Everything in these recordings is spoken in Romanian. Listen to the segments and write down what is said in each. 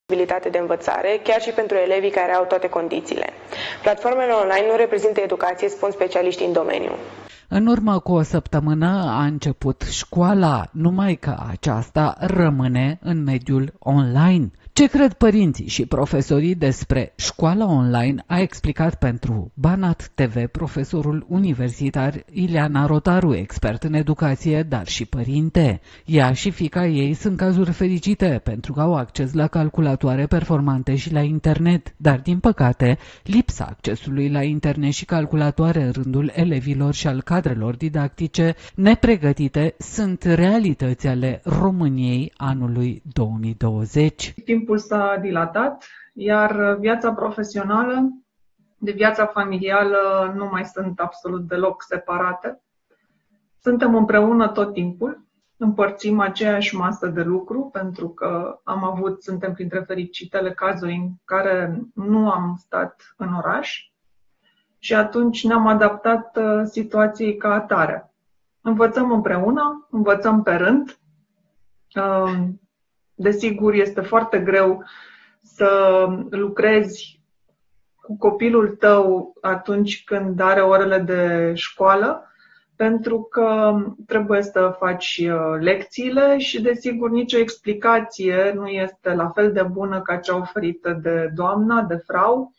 posibilitate de învățare, chiar și pentru elevii care au toate condițiile. Platformele online nu reprezintă educație, spun specialiștii în domeniu. În urmă cu o săptămână a început școala, numai că aceasta rămâne în mediul online. Ce cred părinții și profesorii despre școala online a explicat pentru Banat TV profesorul universitar Ileana Rotaru, expert în educație, dar și părinte. Ea și fiica ei sunt cazuri fericite pentru că au acces la calculatoare performante și la internet, dar din păcate, lipsa accesului la internet și calculatoare în rândul elevilor și al cadrelor didactice nepregătite sunt realități ale României anului 2020. Timpul s-a dilatat, iar viața profesională de viața familială nu mai sunt absolut deloc separate. Suntem împreună tot timpul, împărțim aceeași masă de lucru, pentru că suntem printre fericitele cazuri în care nu am stat în oraș și atunci ne-am adaptat situației ca atare. Învățăm împreună, învățăm pe rând. Desigur, este foarte greu să lucrezi cu copilul tău atunci când are orele de școală, pentru că trebuie să faci lecțiile și, desigur, nicio explicație nu este la fel de bună ca cea oferită de doamna, de frau.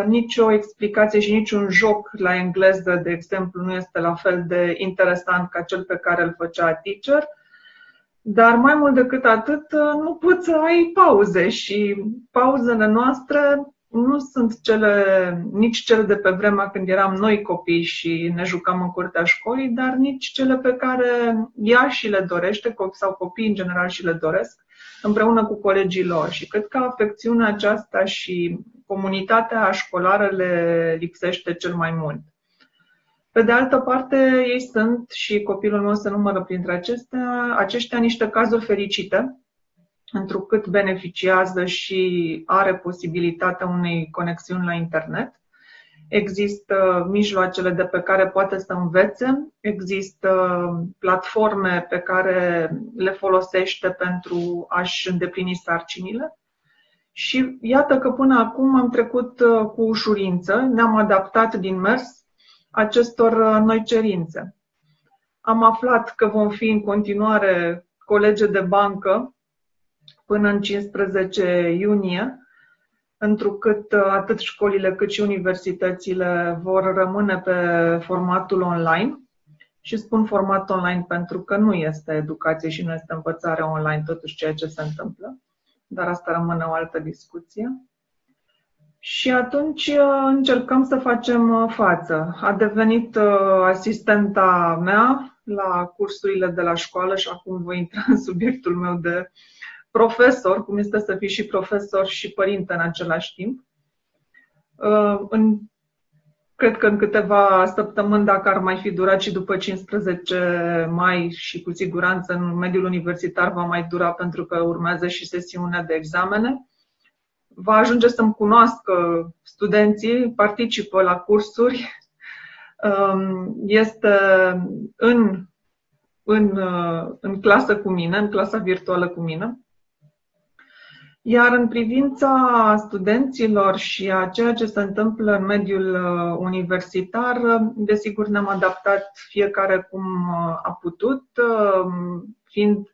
Nicio explicație și niciun joc la engleză, de exemplu, nu este la fel de interesant ca cel pe care îl făcea teacher. Dar mai mult decât atât, nu poți să ai pauze și pauzele noastre nu sunt nici cele de pe vremea când eram noi copii și ne jucam în curtea școlii, dar nici cele pe care ea și le dorește, sau copiii în general și le doresc, împreună cu colegii lor. Și cred că afecțiunea aceasta și comunitatea școlară le lipsește cel mai mult. Pe de altă parte, ei sunt, și copilul meu se numără printre aceștia niște cazuri fericite, întrucât beneficiază și are posibilitatea unei conexiuni la internet. Există mijloacele de pe care poate să învețe, există platforme pe care le folosește pentru a-și îndeplini sarcinile. Și iată că până acum am trecut cu ușurință, ne-am adaptat din mers acestor noi cerințe. Am aflat că vom fi în continuare colege de bancă până în 15 iunie, întrucât atât școlile cât și universitățile vor rămâne pe formatul online. Și spun format online pentru că nu este educație și nu este învățare online totuși ceea ce se întâmplă, dar asta rămâne o altă discuție. Și atunci încercăm să facem față. A devenit asistenta mea la cursurile de la școală și acum voi intra în subiectul meu de profesor, cum este să fii și profesor și părinte în același timp. Cred că în câteva săptămâni, dacă ar mai fi durat și după 15 mai și cu siguranță în mediul universitar va mai dura pentru că urmează și sesiunea de examene, va ajunge să-mi cunoască studenții, participă la cursuri, este în clasă cu mine, în clasa virtuală cu mine. Iar în privința studenților și a ceea ce se întâmplă în mediul universitar, desigur ne-am adaptat fiecare cum a putut, fiind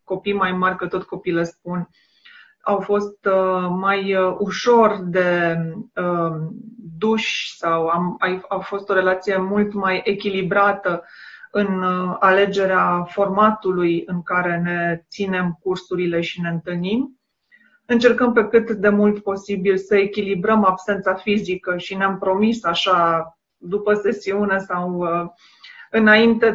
copii mai mari, că tot copii le spun, au fost mai ușor de duși sau a fost o relație mult mai echilibrată în alegerea formatului în care ne ținem cursurile și ne întâlnim. Încercăm pe cât de mult posibil să echilibrăm absența fizică și ne-am promis așa după sesiune sau înainte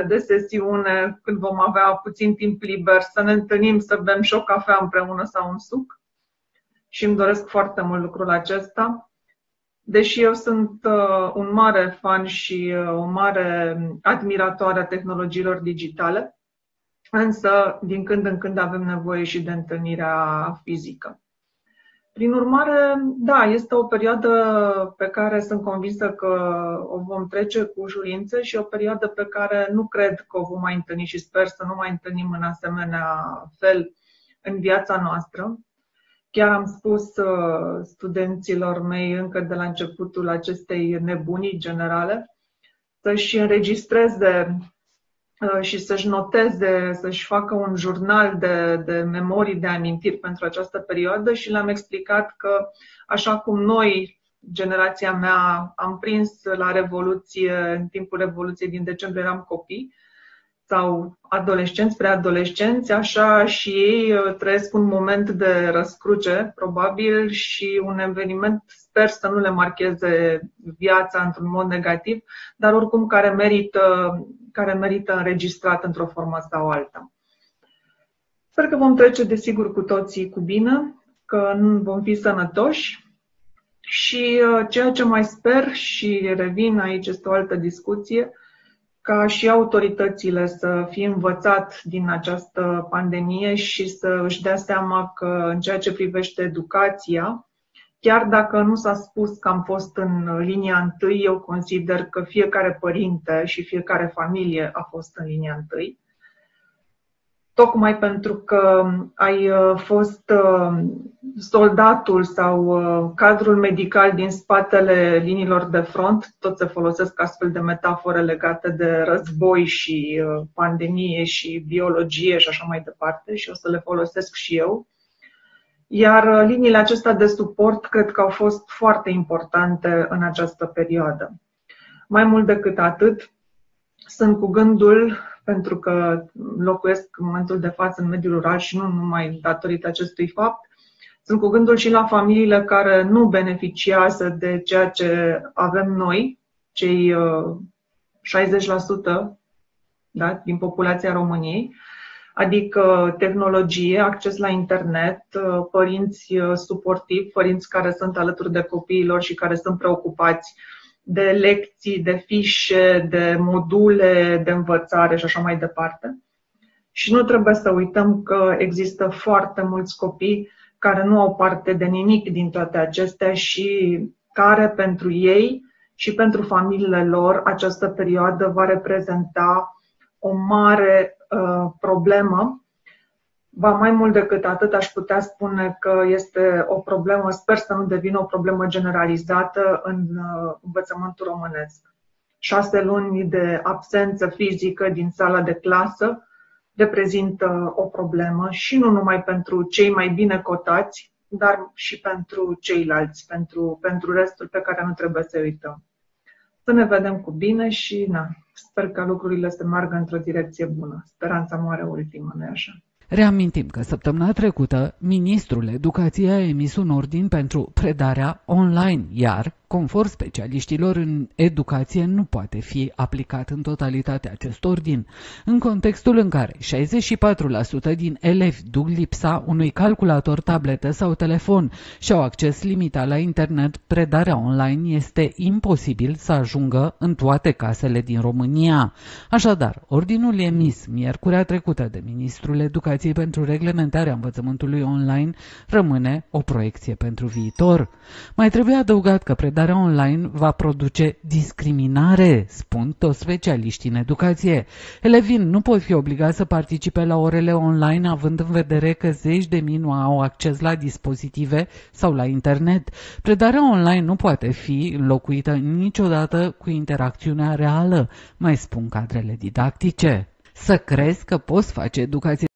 de sesiune, când vom avea puțin timp liber, să ne întâlnim, să bem și o cafea împreună sau un suc. Și îmi doresc foarte mult lucrul acesta. Deși eu sunt un mare fan și o mare admiratoare a tehnologiilor digitale, însă din când în când avem nevoie și de întâlnirea fizică. Prin urmare, da, este o perioadă pe care sunt convinsă că o vom trece cu ușurință și o perioadă pe care nu cred că o vom mai întâlni și sper să nu mai întâlnim în asemenea fel în viața noastră. Chiar am spus studenților mei încă de la începutul acestei nebunii generale să-și înregistreze și să-și noteze, să-și facă un jurnal de memorii, de amintiri pentru această perioadă și le-am explicat că așa cum noi, generația mea, am prins la Revoluție, în timpul Revoluției din decembrie eram copii sau adolescenți, preadolescenți, așa și ei trăiesc un moment de răscruce, probabil, și un eveniment, sper să nu le marcheze viața într-un mod negativ, dar oricum care merită înregistrat într-o formă sau alta. Sper că vom trece, desigur, cu toții cu bine, că vom fi sănătoși și ceea ce mai sper, și revin aici, este o altă discuție, ca și autoritățile să fie învățat din această pandemie și să își dea seama că în ceea ce privește educația, chiar dacă nu s-a spus că am fost în linia întâi, eu consider că fiecare părinte și fiecare familie a fost în linia întâi. Tocmai pentru că ai fost soldatul sau cadrul medical din spatele liniilor de front, tot se folosesc astfel de metafore legate de război și pandemie și biologie și așa mai departe și o să le folosesc și eu. Iar liniile acestea de suport cred că au fost foarte importante în această perioadă. Mai mult decât atât, sunt cu gândul, pentru că locuiesc în momentul de față în mediul rural și nu numai datorită acestui fapt, sunt cu gândul și la familiile care nu beneficiază de ceea ce avem noi, cei 60% din populația României, adică tehnologie, acces la internet, părinți suportivi, părinți care sunt alături de copiilor și care sunt preocupați de lecții, de fișe, de module de învățare și așa mai departe. Și nu trebuie să uităm că există foarte mulți copii care nu au parte de nimic din toate acestea și care pentru ei și pentru familiile lor această perioadă va reprezenta o mare problemă. Ba mai mult decât atât, aș putea spune că este o problemă, sper să nu devină o problemă generalizată în învățământul românesc. 6 luni de absență fizică din sala de clasă reprezintă o problemă și nu numai pentru cei mai bine cotați, dar și pentru ceilalți, pentru restul pe care nu trebuie să uităm. Să ne vedem cu bine și sper că lucrurile să meargă într-o direcție bună. Speranța moare ultimă, nu-i așa? Reamintim că săptămâna trecută, Ministrul Educației a emis un ordin pentru predarea online, iar, conform specialiștilor în educație, nu poate fi aplicat în totalitate acest ordin, în contextul în care 64% din elevi duc lipsa unui calculator, tabletă sau telefon și au acces limitat la internet. Predarea online este imposibil să ajungă în toate casele din România. Așadar, ordinul emis miercurea trecută de Ministrul Educației pentru reglementarea învățământului online rămâne o proiecție pentru viitor. Mai trebuie adăugat că predarea online va produce discriminare, spun toți specialiștii în educație. Elevii nu pot fi obligați să participe la orele online, având în vedere că zeci de mii nu au acces la dispozitive sau la internet. Predarea online nu poate fi înlocuită niciodată cu interacțiunea reală, mai spun cadrele didactice. Să crezi că poți face educație